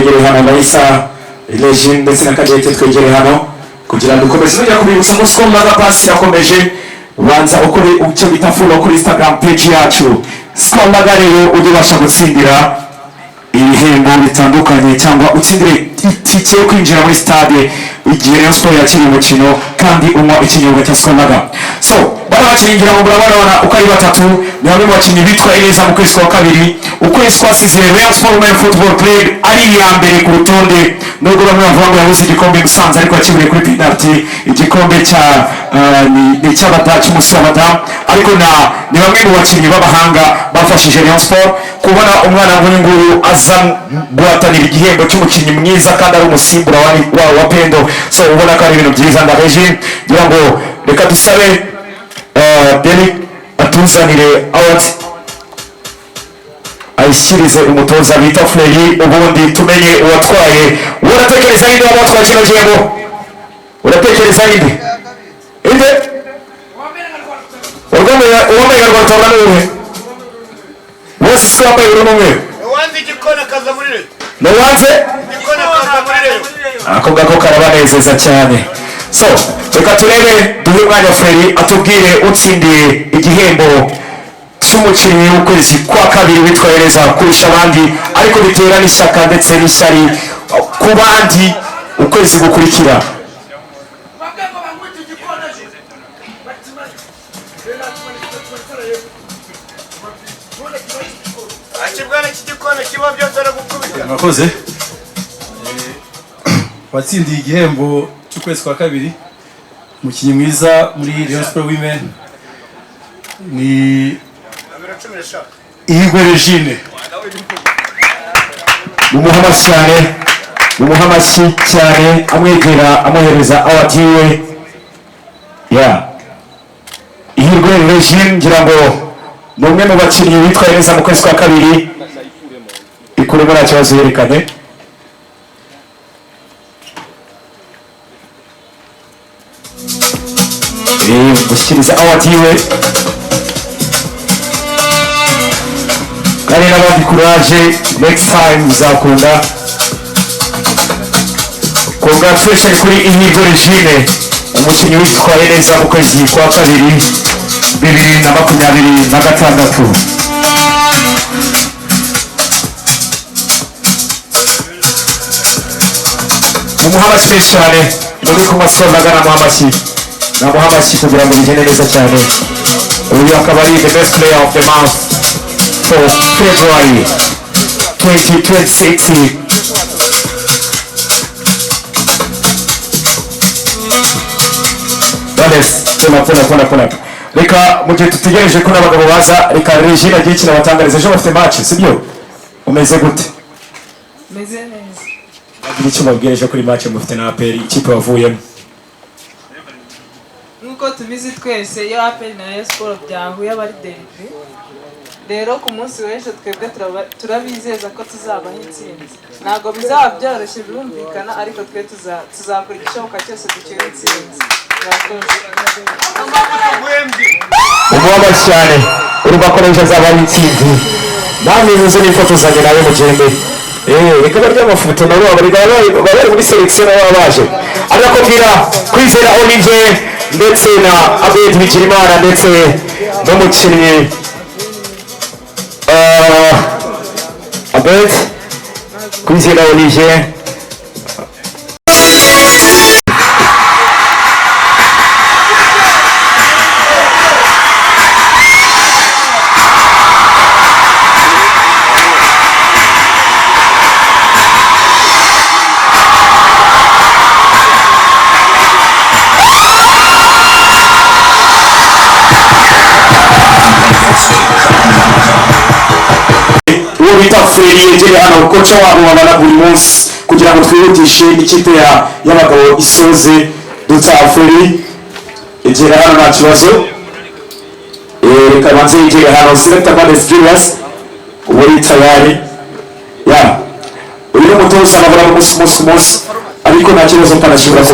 twegereye hano Raisa Legend ndetse na Kadete twegereye hano kugira ngo dukomeze kujya kubibutsa ngo Skol Laga Pass irakomeje. Wanza ukore icyo bita follow kuri Instagram page yacu Skol Laga, rero udubasha gutsindira ibihembo bitandukanye cyangwa utsindire itike yo kwinjira muri stade igihe Rayon Sport yakira umukino kandi unywa ikinyobwa cya Skol Laga. So bari bakingira ngo barabona uko ari batatu ni bamwe mu bakinnyi bitwa neza mu kwezi kwa kabiri. Ukwezi kwasize Rayon Sport Women Football Club ari iya mbere ku rutonde, nubwo bamwe bavuga ngo yabuze igikombe Musanze ariko yakibuye kuri penalty. Igikombe cya ni cy'abadamu cy'umusabada, ariko ni bamwe mu bakinnyi b'abahanga bafashije Rayon Sport kubona umwana nk'uyu nguyu aza guhatanira igihembo cy'umukinnyi mwiza kandi ari umusimbura wa Pendo. So ubona ko ari ibintu byiza ndabeje ngira ngo reka dusabe Deni atuzanire award ayishyirize umutoza bita Fleri, ubundi tumenye uwatwaye. Uratekereza ninde watwaye kino gihembo? Uratekereza ninde? Inde? Uwamenya rwatora n'uwe bose si wambaye uru n'umwe wanze igikona kaza muri re nawanze igikona kaza muri re ako gako karabanezeza cyane. So reka turebe duhe umwanya Fleri atubwire utsindiye igihembo cy'umukinnyi w'ukwezi kwa kabiri witwaye neza kurusha abandi, ariko bitera n'ishyaka ndetse n'ishyari ku bandi ukwezi gukurikira. Mwakoze watsindiye igihembo cy'ukwezi kwa kabiri umukinnyi mwiza muri Rayon Sport Women ni Ihigwe Regine. Mumuhamashyi cyane amwegera amuhereza award yiwe. Ihigwe Regine ngira ngo ni umwe mu bakinnyi bitwaye neza mu kwezi kwa kabiri. Ikuremo nta kibazo yerekane. Gushyikiriza award yiwe kandi n'abandi courage, next time uzakunda. Congratulations kuri Ihigwe Regine, umukinnyi witwaye neza mu kwezi kwa kabiri 2026. Mumuhamashyi cyane muri ku Skol Laga namuhamashyi kugira ngo bigende neza cyane. Uyu akaba ari the best player of the month for February 2026. Pona. Reka mu gihe tutegereje ko n'abagabo baza, reka Regine agiye kina batangariza ejo bafite match, sibyo? Umeze gute? Meze neza. Agira icyo babwira ejo kuri match mufite na APR ikipe wavuyemo. Nuko tubizi twese iyo APR na Rayon Sport byahuye abari derby. Rero ku munsi w'ejo twebwe turabizeza ko tuzabaho intsinzi. Ntabwo bizaba byoroshye birumvikana, ariko twe tuzakora igishoboka cyose dukire intsinzi. Umwamashyi cyane urumva ko ejo azabaho intsinzi. Namwe muze nifotozanye nawe mugende. Reka barya amafoto nabo bari muri selection nabo baje. Arakubwira Kwizera Olivier ndetse na Abed Bigirimana ndetse n'umukinnyi Abed Kwizera Olivier. Uwo bita Fleri yegere hano koca wabo babana buri munsi kugira ngo twihutishe ikipe y'abagabo isoze. Dutsa Fleri yegere hano nta kibazo. Reka banze yegere hano Selector Vades Julius uri tayari. Uyu ni umutoza ababura umunsi ariko nta kibazo mpanashobora